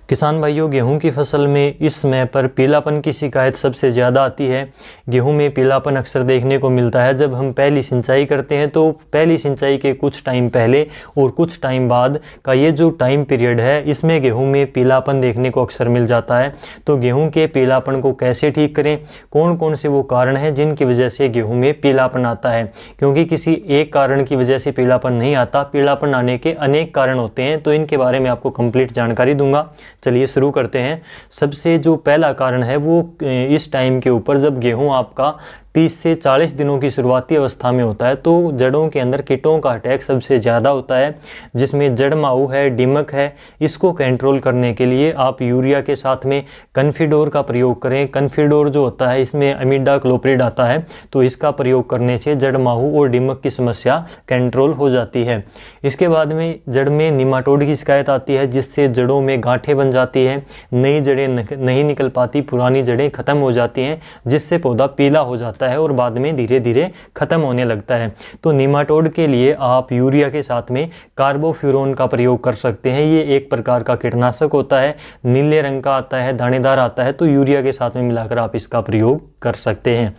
किसान भाइयों, गेहूं की फसल में इस समय पर पीलापन की शिकायत सबसे ज़्यादा आती है। गेहूं में पीलापन अक्सर देखने को मिलता है। जब हम पहली सिंचाई करते हैं तो पहली सिंचाई के कुछ टाइम पहले और कुछ टाइम बाद का ये जो टाइम पीरियड है, इसमें गेहूं में पीलापन देखने को अक्सर मिल जाता है। तो गेहूं के पीलापन को कैसे ठीक करें, कौन कौन से वो कारण हैं जिनकी वजह से गेहूँ में पीलापन आता है, क्योंकि किसी एक कारण की वजह से पीलापन नहीं आता, पीलापन आने के अनेक कारण होते हैं। तो इनके बारे में आपको कंप्लीट जानकारी दूंगा। चलिए शुरू करते हैं। सबसे जो पहला कारण है वो इस टाइम के ऊपर, जब गेहूं आपका 30 से 40 दिनों की शुरुआती अवस्था में होता है तो जड़ों के अंदर कीटों का अटैक सबसे ज़्यादा होता है, जिसमें जड़ माऊ है, दीमक है। इसको कंट्रोल करने के लिए आप यूरिया के साथ में कन्फिडोर का प्रयोग करें। कन्फिडोर जो होता है इसमें अमीडा क्लोप्रिड आता है, तो इसका प्रयोग करने से जड़ माहू और दीमक की समस्या कंट्रोल हो जाती है। इसके बाद में जड़ में निमाटोड की शिकायत आती है, जिससे जड़ों में गांठें बन जाती हैं, नई जड़ें नहीं निकल पाती, पुरानी जड़ें खत्म हो जाती हैं, जिससे पौधा पीला हो जाता है और बाद में धीरे धीरे खत्म होने लगता है। तो निमाटोड के लिए आप यूरिया के साथ में कार्बोफ्यूरॉन का प्रयोग कर सकते हैं। ये एक प्रकार का कीटनाशक होता है, नीले रंग का आता है, दानेदार आता है, तो यूरिया के साथ में मिलाकर आप इसका प्रयोग कर सकते हैं।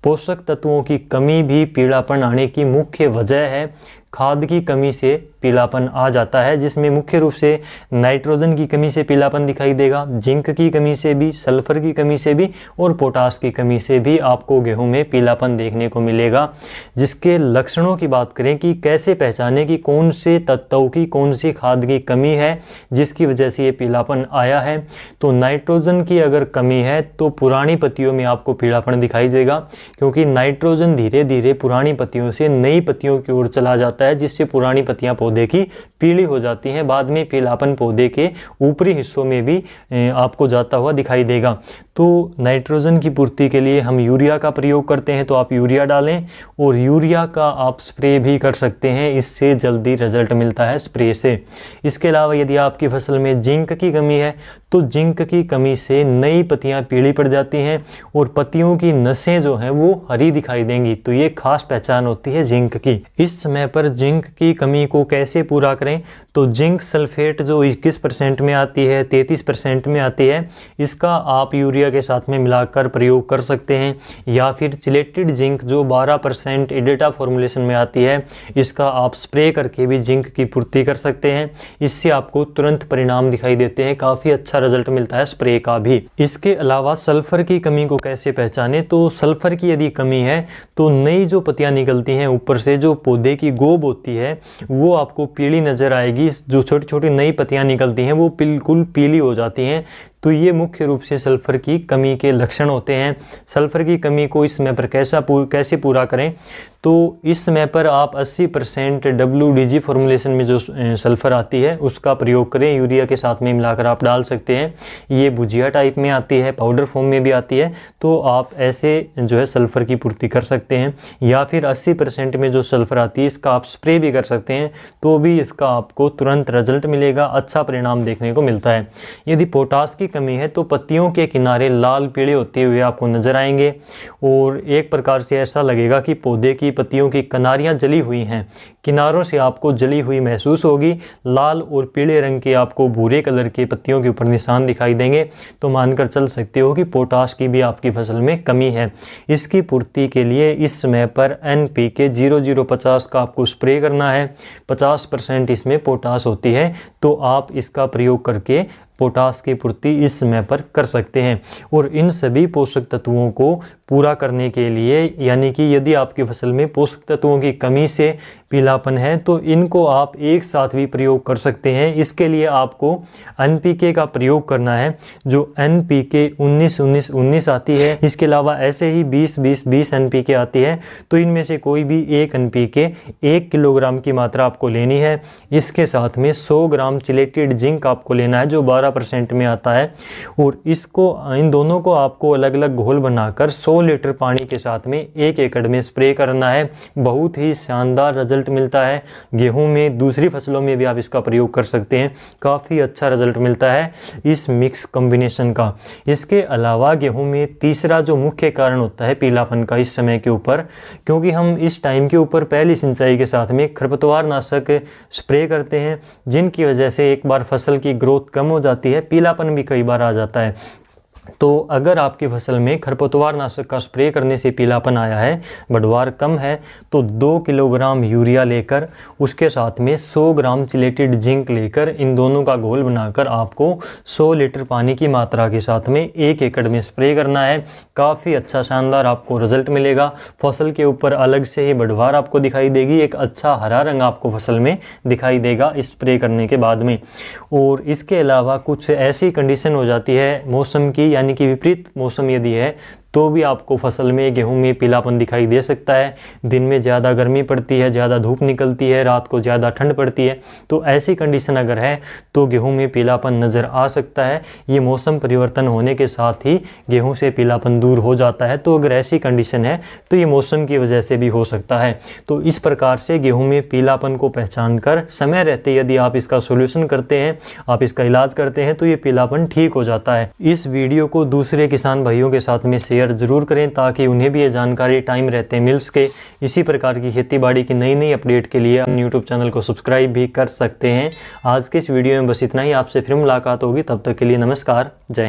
पोषक तत्वों की कमी भी पीलापन आने की मुख्य वजह है। खाद की कमी से पीलापन आ जाता है, जिसमें मुख्य रूप से नाइट्रोजन की कमी से पीलापन दिखाई देगा, जिंक की कमी से भी, सल्फर की कमी से भी और पोटास की कमी से भी आपको गेहूं में पीलापन देखने को मिलेगा। जिसके लक्षणों की बात करें कि कैसे पहचानें कि कौन से तत्वों की, कौन सी खाद की कमी है जिसकी वजह से ये पीलापन आया है, तो नाइट्रोजन की अगर कमी है तो पुरानी पत्तियों में आपको पीलापन दिखाई देगा, क्योंकि नाइट्रोजन धीरे धीरे पुरानी पत्तियों से नई पत्तियों की ओर चला जाता है, जिससे पुरानी पत्तियां पौधे की पीली हो जाती हैं। बाद में पीलापन पौधे के ऊपरी हिस्सों में भी आपको जाता हुआ दिखाई देगा। तो नाइट्रोजन की पूर्ति के लिए हम यूरिया का प्रयोग करते हैं, तो आप यूरिया डालें और यूरिया का आप स्प्रे भी कर सकते हैं, इससे जल्दी रिजल्ट मिलता है स्प्रे से। इसके अलावा यदि आपकी फसल में जिंक की कमी है तो जिंक की कमी से नई पत्तियां पीली पड़ जाती हैं और पत्तियों की नसें जो हैं वो हरी दिखाई देंगी। तो ये खास पहचान होती है जिंक की। इस समय पर जिंक की कमी को कैसे पूरा करें, तो जिंक सल्फेट जो 21% में आती है, 33% में आती है, इसका आप यूरिया के साथ में मिलाकर प्रयोग कर सकते हैं, या फिर चिलेटेड जिंक जो 12% एडेटा फॉर्मुलेशन में आती है, इसका आप स्प्रे करके भी जिंक की पूर्ति कर सकते हैं। इससे आपको तुरंत परिणाम दिखाई देते हैं, काफ़ी अच्छा रिजल्ट मिलता है स्प्रे का भी। इसके अलावा सल्फर की कमी को कैसे पहचाने, तो सल्फर की यदि कमी है तो नई जो पत्तियां निकलती हैं ऊपर से, जो पौधे की गोब होती है वो आपको पीली नजर आएगी। जो छोटी छोटी नई पत्तियां निकलती हैं वो बिल्कुल पीली हो जाती हैं। तो ये मुख्य रूप से सल्फर की कमी के लक्षण होते हैं। सल्फर की कमी को इस समय पर कैसे पूरा करें, तो इस समय पर आप 80% WDG फॉर्मुलेशन में जो सल्फर आती है उसका प्रयोग करें। यूरिया के साथ में मिलाकर आप डाल सकते हैं। ये भुजिया टाइप में आती है, पाउडर फॉर्म में भी आती है, तो आप ऐसे जो है सल्फर की पूर्ति कर सकते हैं। या फिर 80% में जो सल्फर आती है इसका आप स्प्रे भी कर सकते हैं, तो भी इसका आपको तुरंत रिजल्ट मिलेगा, अच्छा परिणाम देखने को मिलता है। यदि पोटास की कमी है तो पत्तियों के किनारे लाल पीले होते हुए आपको नजर आएंगे और एक प्रकार से ऐसा लगेगा कि पौधे की पत्तियों की किनारियां जली हुई हैं, किनारों से आपको जली हुई महसूस होगी। लाल और पीले रंग के आपको भूरे कलर के पत्तियों के ऊपर निशान दिखाई देंगे, तो मानकर चल सकते हो कि पोटास की भी आपकी फसल में कमी है। इसकी पूर्ति के लिए इस समय पर NPK 0050 का आपको स्प्रे करना है। 50% इसमें पोटास होती है, तो आप इसका प्रयोग करके पोटास की पूर्ति इस समय पर कर सकते हैं। और इन सभी पोषक तत्वों को पूरा करने के लिए, यानी कि यदि आपकी फसल में पोषक तत्वों की कमी से पीलापन है तो इनको आप एक साथ भी प्रयोग कर सकते हैं। इसके लिए आपको NPK का प्रयोग करना है, जो NPK 19-19-19 आती है। इसके अलावा ऐसे ही 20-20-20 NPK आती है, तो इनमें से कोई भी एक NPK 1 किलोग्राम की मात्रा आपको लेनी है। इसके साथ में 100 ग्राम चिलेटेड जिंक आपको लेना है, जो 12% में आता है, और इन दोनों को आपको अलग अलग घोल बनाकर 100 लीटर पानी के साथ में 1 एकड़ में स्प्रे करना है। बहुत ही शानदार रिजल्ट मिलता है। गेहूं में, दूसरी फसलों में भी आप इसका प्रयोग कर सकते हैं, काफ़ी अच्छा रिजल्ट मिलता है इस मिक्स कॉम्बिनेशन का। इसके अलावा गेहूं में तीसरा जो मुख्य कारण होता है पीलापन का इस समय के ऊपर, क्योंकि हम इस टाइम के ऊपर पहली सिंचाई के साथ में खरपतवार नाशक स्प्रे करते हैं, जिनकी वजह से एक बार फसल की ग्रोथ कम हो जाती है, पीलापन भी कई बार आ जाता है। तो अगर आपकी फसल में खरपतवार नाशक का स्प्रे करने से पीलापन आया है, बढ़वार कम है, तो 2 किलोग्राम यूरिया लेकर उसके साथ में 100 ग्राम चिलेटेड जिंक लेकर इन दोनों का घोल बनाकर आपको 100 लीटर पानी की मात्रा के साथ में 1 एकड़ में स्प्रे करना है। काफ़ी अच्छा शानदार आपको रिजल्ट मिलेगा। फसल के ऊपर अलग से ही बढ़वार आपको दिखाई देगी, एक अच्छा हरा रंग आपको फसल में दिखाई देगा स्प्रे करने के बाद में। और इसके अलावा कुछ ऐसी कंडीशन हो जाती है मौसम की, यानी कि विपरीत मौसम यदि है तो भी आपको फसल में, गेहूं में पीलापन दिखाई दे सकता है। दिन में ज़्यादा गर्मी पड़ती है, ज़्यादा धूप निकलती है, रात को ज़्यादा ठंड पड़ती है, तो ऐसी कंडीशन अगर है तो गेहूं में पीलापन नज़र आ सकता है। ये मौसम परिवर्तन होने के साथ ही गेहूं से पीलापन दूर हो जाता है। तो अगर ऐसी कंडीशन है तो ये मौसम की वजह से भी हो सकता है। तो इस प्रकार से गेहूँ में पीलापन को पहचान कर समय रहते यदि आप इसका सोल्यूशन करते हैं, आप इसका इलाज करते हैं, तो ये पीलापन ठीक हो जाता है। इस वीडियो को दूसरे किसान भाइयों के साथ में शेयर जरूर करें ताकि उन्हें भी ये जानकारी टाइम रहते मिल सके। इसी प्रकार की खेती बाड़ी की नई नई अपडेट के लिए अपने यूट्यूब चैनल को सब्सक्राइब भी कर सकते हैं। आज के इस वीडियो में बस इतना ही। आपसे फिर मुलाकात होगी, तब तक के लिए नमस्कार, जय हिंद।